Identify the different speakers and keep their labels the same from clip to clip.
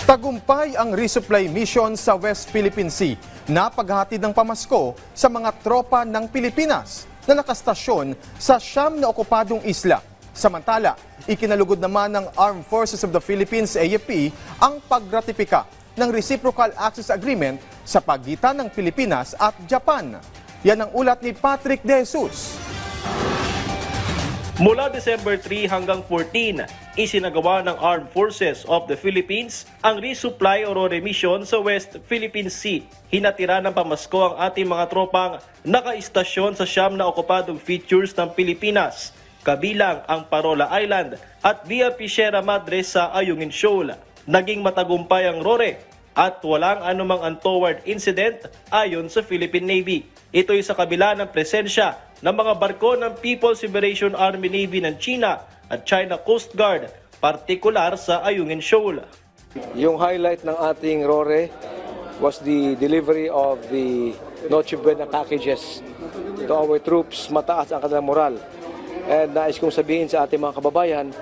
Speaker 1: Tagumpay ang resupply mission sa West Philippine Sea na paghahatid ng pamasko sa mga tropa ng Pilipinas na nakastasyon sa 9 na okupadong isla. Samantala, ikinalugod naman ng Armed Forces of the Philippines AFP ang pagratipika ng Reciprocal Access Agreement sa pagitan ng Pilipinas at Japan. Yan ang ulat ni Patrick De Jesus.
Speaker 2: Mula December 3 hanggang 14, isinagawa ng Armed Forces of the Philippines ang resupply o remission sa West Philippine Sea. Hinatira ng pamasko ang ating mga tropang nakaistasyon sa 9 na okupadong features ng Pilipinas, kabilang ang Parola Island at BRP Sierra Madre sa Ayungin Shoal. Naging matagumpay ang RORE at walang anumang untoward incident ayon sa Philippine Navy. Ito'y sa kabila ng presensya ng mga barko ng People's Liberation Army Navy ng China at China Coast Guard, partikular sa Ayungin Shoal.
Speaker 3: Yung highlight ng ating RORE was the delivery of the Noche Buena packages to our troops. Mataas ang kanilang moral. And nais kong sabihin sa ating mga kababayan,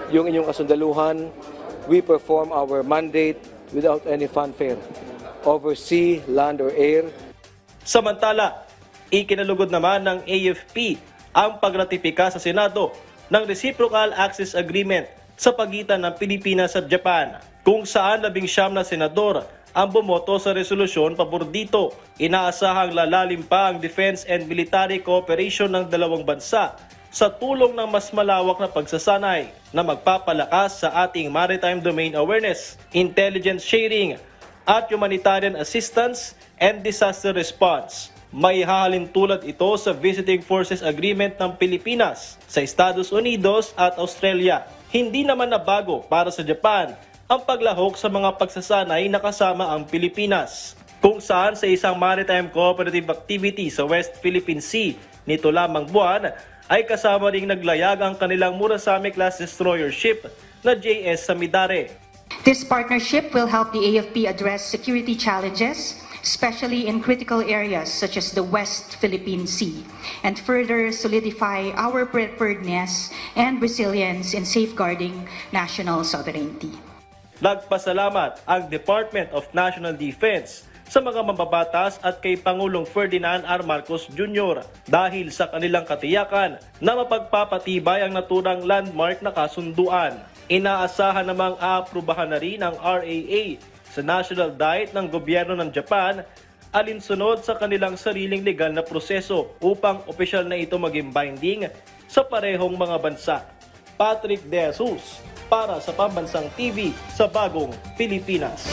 Speaker 3: yung inyong kasundaluhan, we perform our mandate without any fanfare, over sea, land, or air.
Speaker 2: Samantala, ikinalugod naman ng AFP ang pagratipika sa Senado ng Reciprocal Access Agreement sa pagitan ng Pilipinas at Japan, kung saan 19 na senador ang bumoto sa resolusyon pabor dito. Inaasahang lalalim pa ang defense and military cooperation ng dalawang bansa sa tulong ng mas malawak na pagsasanay na magpapalakas sa ating maritime domain awareness, intelligence sharing, at humanitarian assistance and disaster response. May hahalin tulad ito sa Visiting Forces Agreement ng Pilipinas sa Estados Unidos at Australia. Hindi naman nabago para sa Japan ang paglahok sa mga pagsasanay na kasama ang Pilipinas, kung saan sa isang maritime cooperative activity sa West Philippine Sea nito lamang buwan ay kasama ring naglayag ang kanilang Murasame-class destroyer ship na JS Samidare.
Speaker 4: This partnership will help the AFP address security challenges, especially in critical areas such as the West Philippine Sea, and further solidify our preparedness and resilience in safeguarding national sovereignty.
Speaker 2: Nagpasalamat ang Department of National Defense sa mga mambabatas at kay Pangulong Ferdinand R. Marcos Jr. dahil sa kanilang katiyakan na mapagpapatibay ang naturang landmark na kasunduan. Inaasahan namang aaprubahan na rin ang RAA sa National Diet ng gobyerno ng Japan alinsunod sa kanilang sariling legal na proseso upang opisyal na ito maging binding sa parehong mga bansa. Patrick De Jesus para sa Pambansang TV sa Bagong Pilipinas.